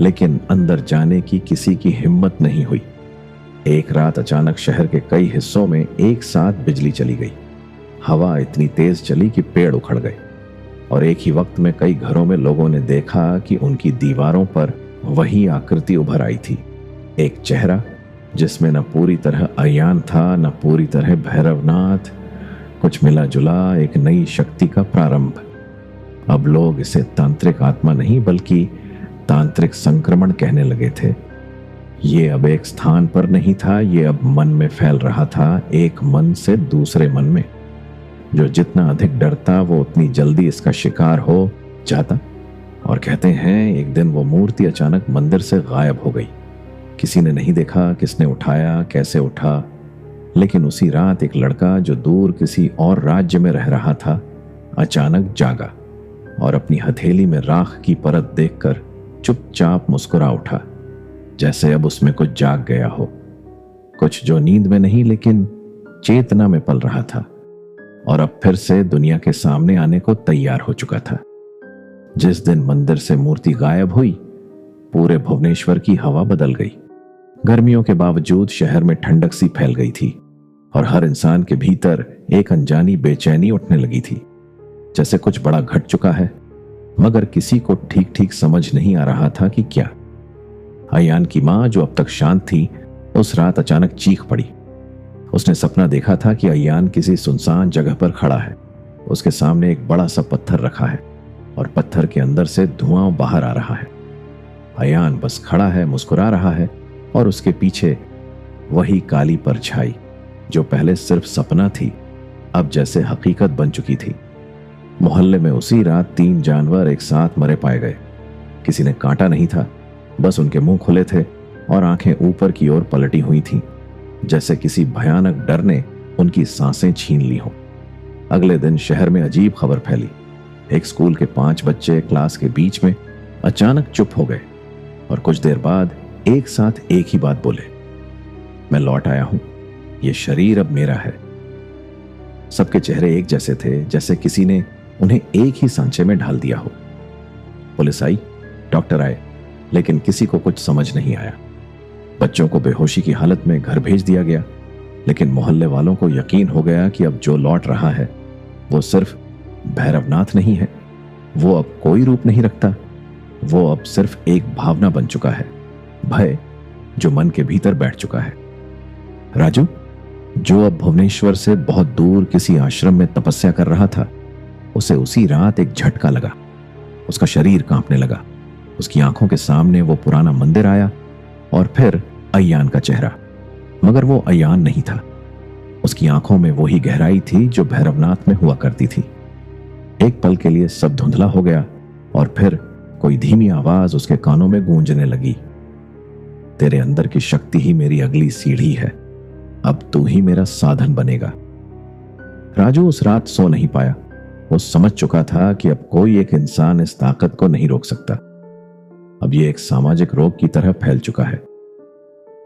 लेकिन अंदर जाने की किसी की हिम्मत नहीं हुई। एक रात अचानक शहर के कई हिस्सों में एक साथ बिजली चली गई। हवा इतनी तेज चली कि पेड़ उखड़ गए और एक ही वक्त में कई घरों में लोगों ने देखा कि उनकी दीवारों पर वही आकृति उभर आई थी। एक चेहरा जिसमें न पूरी तरह अय्यान था, न पूरी तरह भैरवनाथ, कुछ मिला जुला एक नई शक्ति का प्रारंभ। अब लोग इसे तांत्रिक आत्मा नहीं बल्कि तांत्रिक संक्रमण कहने लगे थे। ये अब एक स्थान पर नहीं था, ये अब मन में फैल रहा था, एक मन से दूसरे मन में। जो जितना अधिक डरता वो उतनी जल्दी इसका शिकार हो जाता। और कहते हैं एक दिन वो मूर्ति अचानक मंदिर से गायब हो गई। किसी ने नहीं देखा किसने उठाया, कैसे उठा, लेकिन उसी रात एक लड़का जो दूर किसी और राज्य में रह रहा था अचानक जागा और अपनी हथेली में राख की परत देखकर चुपचाप मुस्कुरा उठा, जैसे अब उसमें कुछ जाग गया हो, कुछ जो नींद में नहीं लेकिन चेतना में पल रहा था और अब फिर से दुनिया के सामने आने को तैयार हो चुका था। जिस दिन मंदिर से मूर्ति गायब हुई, पूरे भुवनेश्वर की हवा बदल गई। गर्मियों के बावजूद शहर में ठंडक सी फैल गई थी और हर इंसान के भीतर एक अनजानी बेचैनी उठने लगी थी, जैसे कुछ बड़ा घट चुका है, मगर किसी को ठीक ठीक समझ नहीं आ रहा था कि क्या। अय्यान की मां, जो अब तक शांत थी, उस रात अचानक चीख पड़ी। उसने सपना देखा था कि अय्यान किसी सुनसान जगह पर खड़ा है। उसके सामने एक बड़ा सा पत्थर रखा है और पत्थर के अंदर से धुआं बाहर आ रहा है। अय्यान बस खड़ा है, मुस्कुरा रहा है और उसके पीछे वही काली परछाई जो पहले सिर्फ सपना थी, अब जैसे हकीकत बन चुकी थी। मोहल्ले में उसी रात 3 जानवर एक साथ मरे पाए गए। किसी ने काटा नहीं था, बस उनके मुंह खुले थे और आंखें ऊपर की ओर पलटी हुई थीं, जैसे किसी भयानक डर ने उनकी सांसें छीन ली हों। अगले दिन शहर में अजीब खबर फैली। एक स्कूल के 5 बच्चे क्लास के बीच में अचानक चुप हो गए और कुछ देर बाद एक साथ एक ही बात बोले, मैं लौट आया हूं, यह शरीर अब मेरा है। सबके चेहरे एक जैसे थे, जैसे किसी ने उन्हें एक ही सांचे में ढाल दिया हो। पुलिस आई, डॉक्टर आए, लेकिन किसी को कुछ समझ नहीं आया। बच्चों को बेहोशी की हालत में घर भेज दिया गया, लेकिन मोहल्ले वालों को यकीन हो गया कि अब जो लौट रहा है वो सिर्फ भैरवनाथ नहीं है, वो अब कोई रूप नहीं रखता, वो अब सिर्फ एक भावना बन चुका है, भय जो मन के भीतर बैठ चुका है। राजू, जो अब भुवनेश्वर से बहुत दूर किसी आश्रम में तपस्या कर रहा था, उसे उसी रात एक झटका लगा। उसका शरीर कांपने लगा। उसकी आंखों के सामने वो पुराना मंदिर आया और फिर अय्यान का चेहरा, मगर वो अय्यान नहीं था। उसकी आंखों में वही गहराई थी जो भैरवनाथ में हुआ करती थी। एक पल के लिए सब धुंधला हो गया और फिर कोई धीमी आवाज उसके कानों में गूंजने लगी, तेरे अंदर की शक्ति ही मेरी अगली सीढ़ी है, अब तू ही मेरा साधन बनेगा। राजू उस रात सो नहीं पाया। वो समझ चुका था कि अब कोई एक इंसान इस ताकत को नहीं रोक सकता। अब ये एक सामाजिक रोग की तरह फैल चुका है।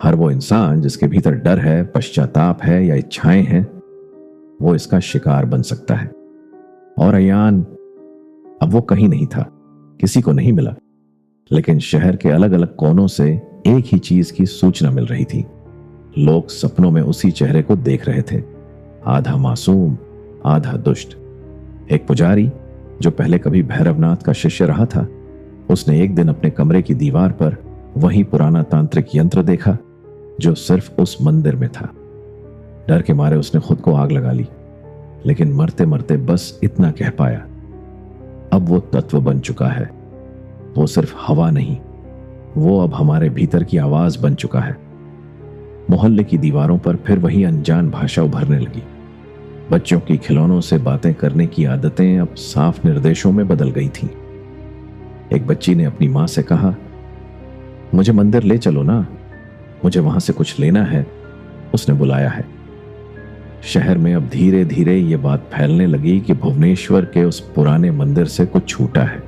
हर वो इंसान जिसके भीतर डर है, पश्चाताप है या इच्छाएं हैं, वो इसका शिकार बन सकता है। और अय्यान अब वो कहीं नहीं था, किसी को नहीं मिला, लेकिन शहर के अलग अलग कोनों से एक ही चीज की सूचना मिल रही थी। लोग सपनों में उसी चेहरे को देख रहे थे, आधा मासूम, आधा दुष्ट। एक पुजारी जो पहले कभी भैरवनाथ का शिष्य रहा था, उसने एक दिन अपने कमरे की दीवार पर वही पुराना तांत्रिक यंत्र देखा जो सिर्फ उस मंदिर में था। डर के मारे उसने खुद को आग लगा ली, लेकिन मरते मरते बस इतना कह पाया, अब वो तत्व बन चुका है। वो सिर्फ हवा नहीं, वो अब हमारे भीतर की आवाज बन चुका है। मोहल्ले की दीवारों पर फिर वही अनजान भाषा उभरने लगी। बच्चों की खिलौनों से बातें करने की आदतें अब साफ निर्देशों में बदल गई थीं। एक बच्ची ने अपनी मां से कहा, मुझे मंदिर ले चलो ना, मुझे वहां से कुछ लेना है, उसने बुलाया है। शहर में अब धीरे धीरे ये बात फैलने लगी कि भुवनेश्वर के उस पुराने मंदिर से कुछ छूटा है।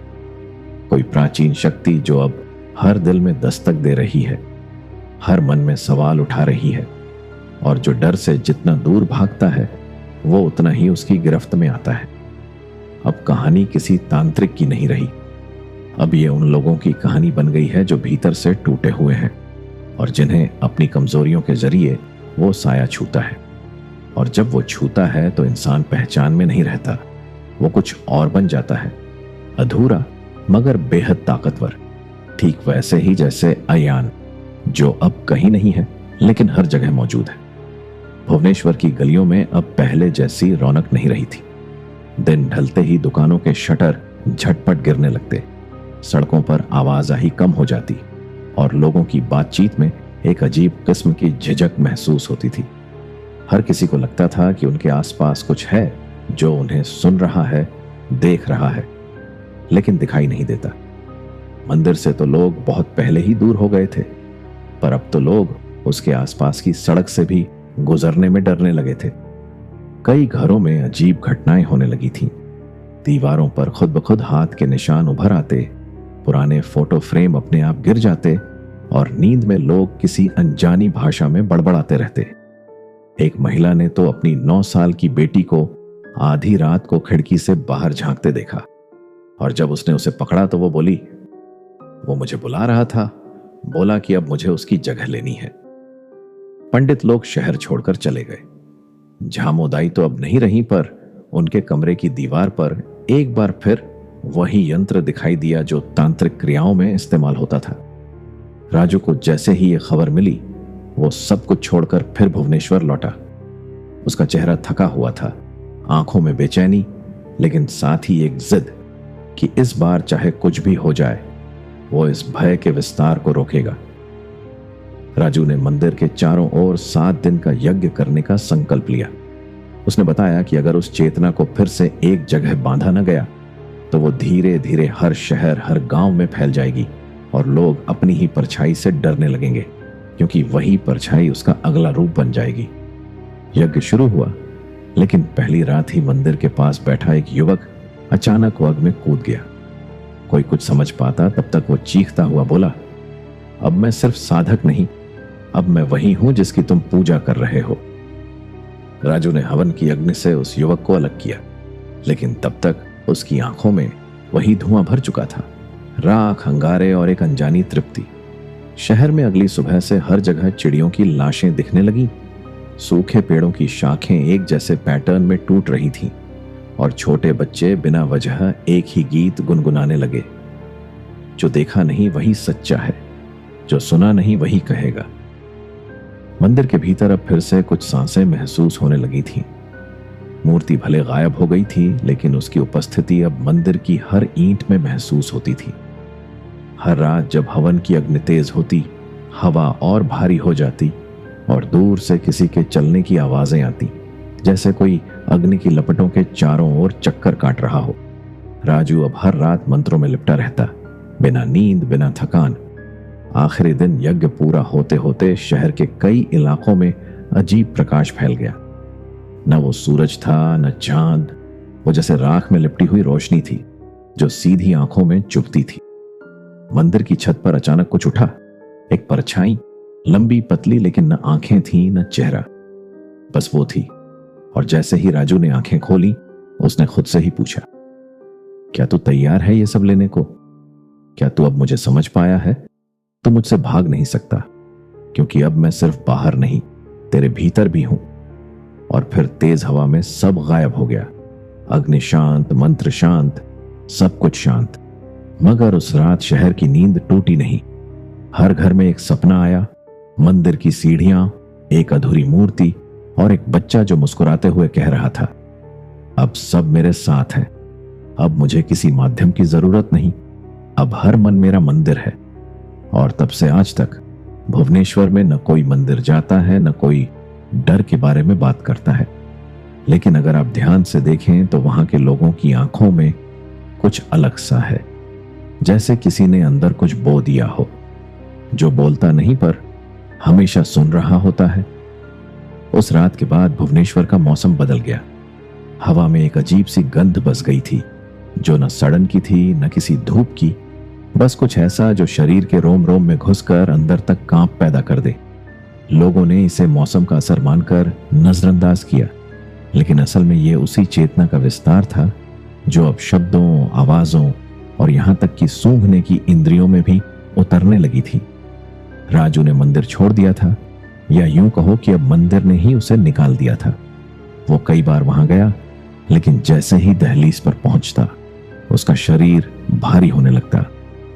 कोई प्राचीन शक्ति जो अब हर दिल में दस्तक दे रही है, हर मन में सवाल उठा रही है, और जो डर से जितना दूर भागता है वो उतना ही उसकी गिरफ्त में आता है। अब कहानी किसी तांत्रिक की नहीं रही, अब ये उन लोगों की कहानी बन गई है जो भीतर से टूटे हुए हैं और जिन्हें अपनी कमजोरियों के जरिए वो साया छूता है। और जब वो छूता है तो इंसान पहचान में नहीं रहता, वो कुछ और बन जाता है, अधूरा मगर बेहद ताकतवर, ठीक वैसे ही जैसे अयान, जो अब कहीं नहीं है लेकिन हर जगह मौजूद है। भुवनेश्वर की गलियों में अब पहले जैसी रौनक नहीं रही थी। दिन ढलते ही दुकानों के शटर झटपट गिरने लगते, सड़कों पर आवाजाही कम हो जाती और लोगों की बातचीत में एक अजीब किस्म की झिझक महसूस होती थी। हर किसी को लगता था कि उनके आसपास कुछ है जो उन्हें सुन रहा है, देख रहा है, लेकिन दिखाई नहीं देता। मंदिर से तो लोग बहुत पहले ही दूर हो गए थे, पर अब तो लोग उसके आसपास की सड़क से भी गुजरने में डरने लगे थे। कई घरों में अजीब घटनाएं होने लगी थीं। दीवारों पर खुद ब खुद हाथ के निशान उभर आते, पुराने फोटो फ्रेम अपने आप गिर जाते और नींद में लोग किसी अनजानी भाषा में बड़बड़ाते रहते। एक महिला ने तो अपनी 9 साल की बेटी को आधी रात को खिड़की से बाहर झांकते देखा, और जब उसने उसे पकड़ा तो वो बोली, वो मुझे बुला रहा था, बोला कि अब मुझे उसकी जगह लेनी है। पंडित लोग शहर छोड़कर चले गए। झामोदाई तो अब नहीं रही, पर उनके कमरे की दीवार पर एक बार फिर वही यंत्र दिखाई दिया जो तांत्रिक क्रियाओं में इस्तेमाल होता था। राजू को जैसे ही यह खबर मिली, वो सब कुछ छोड़कर फिर भुवनेश्वर लौटा। उसका चेहरा थका हुआ था, आंखों में बेचैनी, लेकिन साथ ही एक जिद कि इस बार चाहे कुछ भी हो जाए, वो इस भय के विस्तार को रोकेगा। राजू ने मंदिर के चारों ओर 7 दिन का यज्ञ करने का संकल्प लिया। उसने बताया कि अगर उस चेतना को फिर से एक जगह बांधा न गया तो वो धीरे धीरे हर शहर, हर गांव में फैल जाएगी और लोग अपनी ही परछाई से डरने लगेंगे, क्योंकि वही परछाई उसका अगला रूप बन जाएगी। यज्ञ शुरू हुआ, लेकिन पहली रात ही मंदिर के पास बैठा एक युवक अचानक आग में कूद गया। कोई कुछ समझ पाता तब तक वो चीखता हुआ बोला, अब मैं सिर्फ साधक नहीं, अब मैं वही हूं जिसकी तुम पूजा कर रहे हो। राजू ने हवन की अग्नि से उस युवक को अलग किया, लेकिन तब तक उसकी आंखों में वही धुआं भर चुका था, राख, अंगारे और एक अनजानी तृप्ति। शहर में अगली सुबह से हर जगह चिड़ियों की लाशें दिखने लगीं। सूखे पेड़ों की शाखें एक जैसे पैटर्न में टूट रही थीं और छोटे बच्चे बिना वजह एक ही गीत गुनगुनाने लगे। जो देखा नहीं वही सच्चा है, जो सुना नहीं वही कहेगा। मंदिर के भीतर अब फिर से कुछ सांसें महसूस होने लगी थीं। मूर्ति भले गायब हो गई थी, लेकिन उसकी उपस्थिति अब मंदिर की हर ईंट में महसूस होती थी। हर रात जब हवन की अग्नि तेज होती, हवा और भारी हो जाती और दूर से किसी के चलने की आवाजें आती, जैसे कोई अग्नि की लपटों के चारों ओर चक्कर काट रहा हो। राजू अब हर रात मंत्रों में लिपटा रहता, बिना नींद, बिना थकान। आखिरी दिन यज्ञ पूरा होते होते शहर के कई इलाकों में अजीब प्रकाश फैल गया। न वो सूरज था, न चांद, वो जैसे राख में लिपटी हुई रोशनी थी जो सीधी आंखों में चुभती थी। मंदिर की छत पर अचानक कुछ उठा, एक परछाई, लंबी पतली, लेकिन न आंखें थी न चेहरा, बस वो थी। और जैसे ही राजू ने आंखें खोली, उसने खुद से ही पूछा, क्या तू तैयार है ये सब लेने को? क्या तू अब मुझे समझ पाया है? तू मुझसे भाग नहीं सकता, क्योंकि अब मैं सिर्फ बाहर नहीं, तेरे भीतर भी हूं। और फिर तेज हवा में सब गायब हो गया। अग्नि शांत, मंत्र शांत, सब कुछ शांत। मगर उस रात शहर की नींद टूटी नहीं। हर घर में एक सपना आया, मंदिर की सीढ़ियां, एक अधूरी मूर्ति और एक बच्चा जो मुस्कुराते हुए कह रहा था, अब सब मेरे साथ है, अब मुझे किसी माध्यम की जरूरत नहीं, अब हर मन मेरा मंदिर है। और तब से आज तक भुवनेश्वर में न कोई मंदिर जाता है, न कोई डर के बारे में बात करता है। लेकिन अगर आप ध्यान से देखें तो वहां के लोगों की आंखों में कुछ अलग सा है, जैसे किसी ने अंदर कुछ बो दिया हो, जो बोलता नहीं पर हमेशा सुन रहा होता है। उस रात के बाद भुवनेश्वर का मौसम बदल गया। हवा में एक अजीब सी गंध बस गई थी, जो न सड़न की थी न किसी धूप की, बस कुछ ऐसा जो शरीर के रोम रोम में घुसकर अंदर तक कांप पैदा कर दे। लोगों ने इसे मौसम का असर मानकर नजरअंदाज किया, लेकिन असल में यह उसी चेतना का विस्तार था जो अब शब्दों, आवाजों और यहां तक कि सूंघने की इंद्रियों में भी उतरने लगी थी। राजू ने मंदिर छोड़ दिया था, या यूं कहो कि अब मंदिर ने ही उसे निकाल दिया था। वो कई बार वहां गया, लेकिन जैसे ही दहलीज पर पहुंचता उसका शरीर भारी होने लगता,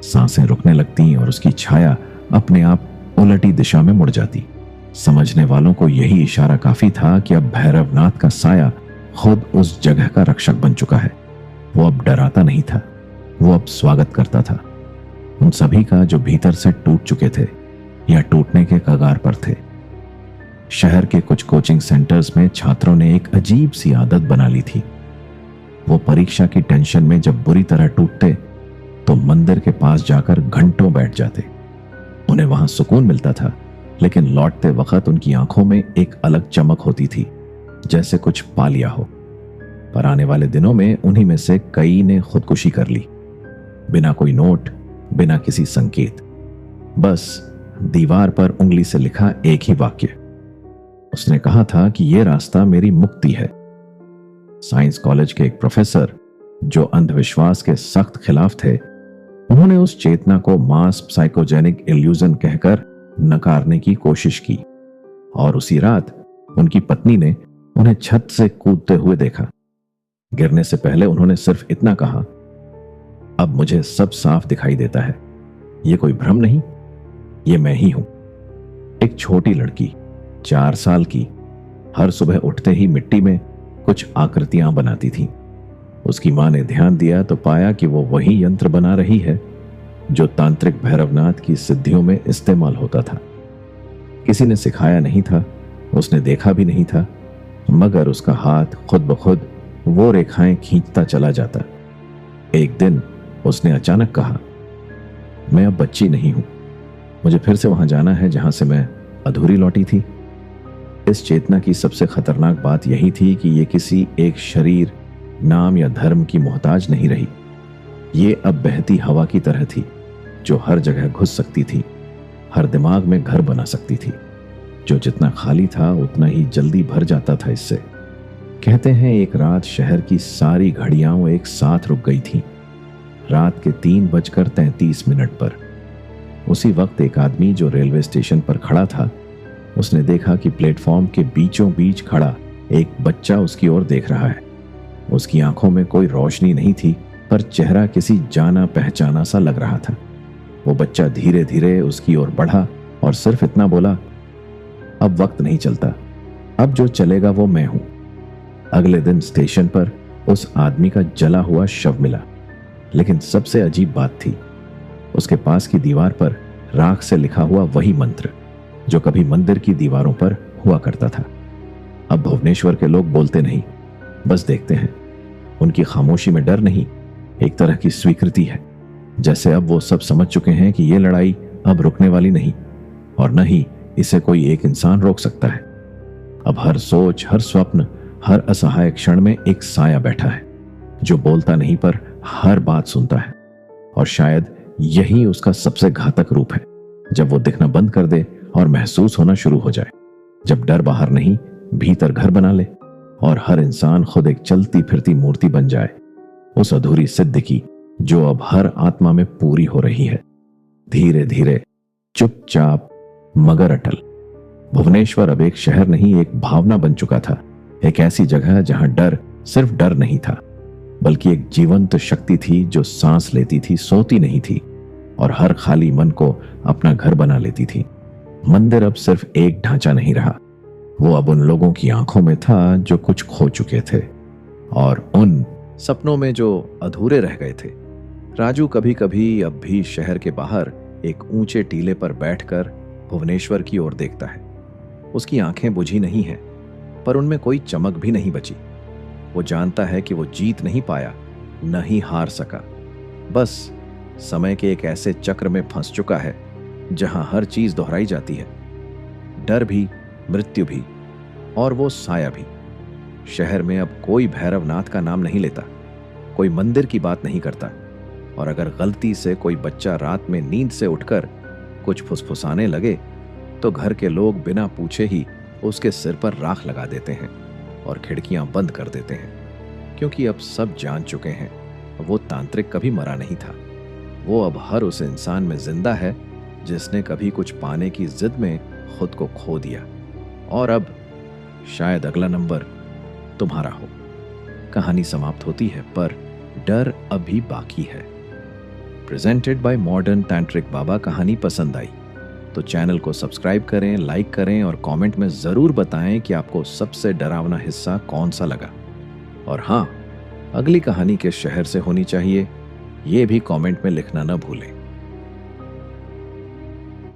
सांसें रुकने लगती और उसकी छाया अपने आप उलटी दिशा में मुड़ जाती। समझने वालों को यही इशारा काफी था कि अब भैरवनाथ का साया खुद उस जगह का रक्षक बन चुका है। वो अब डराता नहीं था, वो अब स्वागत करता था उन सभी का जो भीतर से टूट चुके थे या टूटने के कगार पर थे। शहर के कुछ कोचिंग सेंटर्स में छात्रों ने एक अजीब सी आदत बना ली थी। वो परीक्षा की टेंशन में जब बुरी तरह टूटते तो मंदिर के पास जाकर घंटों बैठ जाते। उन्हें वहां सुकून मिलता था, लेकिन लौटते वक्त उनकी आंखों में एक अलग चमक होती थी, जैसे कुछ पा लिया हो। पर आने वाले दिनों में उन्हीं में से कई ने खुदकुशी कर ली, बिना कोई नोट, बिना किसी संकेत। बस दीवार पर उंगली से लिखा एक ही वाक्य। उसने कहा था कि यह रास्ता मेरी मुक्ति है। साइंस कॉलेज के एक प्रोफेसर, जो अंधविश्वास के सख्त खिलाफ थे, उन्होंने उस चेतना को मास साइकोजेनिक इल्यूजन कहकर नकारने की कोशिश की। और उसी रात उनकी पत्नी ने उन्हें छत से कूदते हुए देखा। गिरने से पहले उन्होंने सिर्फ इतना कहा, अब मुझे सब साफ दिखाई देता है, यह कोई भ्रम नहीं, ये मैं ही हूं। एक छोटी लड़की 4 साल की हर सुबह उठते ही मिट्टी में कुछ आकृतियां बनाती थी। उसकी मां ने ध्यान दिया तो पाया कि वो वही यंत्र बना रही है जो तांत्रिक भैरवनाथ की सिद्धियों में इस्तेमाल होता था। किसी ने सिखाया नहीं था, उसने देखा भी नहीं था, मगर उसका हाथ खुद ब खुद वो रेखाएं खींचता चला जाता। एक दिन उसने अचानक कहा, मैं अब बच्ची नहीं हूं, मुझे फिर से वहां जाना है जहां से मैं अधूरी लौटी थी। इस चेतना की सबसे खतरनाक बात यही थी कि ये किसी एक शरीर, नाम या धर्म की मोहताज नहीं रही। ये अब बहती हवा की तरह थी, जो हर जगह घुस सकती थी, हर दिमाग में घर बना सकती थी, जो जितना खाली था उतना ही जल्दी भर जाता था इससे। कहते हैं एक रात शहर की सारी घड़ियां एक साथ रुक गई थीं, रात के 3:33 पर। उसी वक्त एक आदमी जो रेलवे स्टेशन पर खड़ा था, उसने देखा कि प्लेटफॉर्म के बीचों बीच खड़ा एक बच्चा उसकी ओर देख रहा है। उसकी आंखों में कोई रोशनी नहीं थी, पर चेहरा किसी जाना पहचाना सा लग रहा था। वो बच्चा धीरे धीरे उसकी ओर बढ़ा और सिर्फ इतना बोला, अब वक्त नहीं चलता, अब जो चलेगा वो मैं हूं। अगले दिन स्टेशन पर उस आदमी का जला हुआ शव मिला, लेकिन सबसे अजीब बात थी, उसके पास की दीवार पर राख से लिखा हुआ वही मंत्र जो कभी मंदिर की दीवारों पर हुआ करता था। अब भुवनेश्वर के लोग बोलते नहीं, बस देखते हैं। उनकी खामोशी में डर नहीं, एक तरह की स्वीकृति है, जैसे अब वो सब समझ चुके हैं कि ये लड़ाई अब रुकने वाली नहीं, और न ही इसे कोई एक इंसान रोक सकता है। अब हर सोच, हर स्वप्न, हर असहाय क्षण में एक साया बैठा है, जो बोलता नहीं पर हर बात सुनता है। और शायद यही उसका सबसे घातक रूप है, जब वो दिखना बंद कर दे और महसूस होना शुरू हो जाए, जब डर बाहर नहीं भीतर घर बना ले और हर इंसान खुद एक चलती फिरती मूर्ति बन जाए, उस अधूरी सिद्धि की जो अब हर आत्मा में पूरी हो रही है, धीरे धीरे, चुपचाप मगर अटल। भुवनेश्वर अब एक शहर नहीं, एक भावना बन चुका था, एक ऐसी जगह जहां डर सिर्फ डर नहीं था, बल्कि एक जीवंत शक्ति थी जो सांस लेती थी, सोती नहीं थी और हर खाली मन को अपना घर बना लेती थी। मंदिर अब सिर्फ एक ढांचा नहीं रहा, वो अब उन लोगों की आंखों में था जो कुछ खो चुके थे और उन सपनों में जो अधूरे रह गए थे। राजू कभी कभी अब भी शहर के बाहर एक ऊंचे टीले पर बैठकर भुवनेश्वर की ओर देखता है। उसकी आंखें बुझी नहीं हैं, पर उनमें कोई चमक भी नहीं बची। वो जानता है कि वो जीत नहीं पाया, न ही हार सका, बस समय के एक ऐसे चक्र में फंस चुका है जहां हर चीज दोहराई जाती है, डर भी, मृत्यु भी और वो साया भी। शहर में अब कोई भैरवनाथ का नाम नहीं लेता, कोई मंदिर की बात नहीं करता और अगर गलती से कोई बच्चा रात में नींद से उठकर कुछ फुसफुसाने लगे तो घर के लोग बिना पूछे ही उसके सिर पर राख लगा देते हैं और खिड़कियां बंद कर देते हैं, क्योंकि अब सब जान चुके हैं वो तांत्रिक कभी मरा नहीं था। वो अब हर उस इंसान में जिंदा है जिसने कभी कुछ पाने की जिद में खुद को खो दिया। और अब शायद अगला नंबर तुम्हारा हो। कहानी समाप्त होती है, पर डर अभी बाकी है। प्रेजेंटेड बाय मॉडर्न तांत्रिक बाबा। कहानी पसंद आई तो चैनल को सब्सक्राइब करें, लाइक करें और कमेंट में जरूर बताएं कि आपको सबसे डरावना हिस्सा कौन सा लगा। और हाँ, अगली कहानी किस शहर से होनी चाहिए ये भी कमेंट में लिखना न भूलें।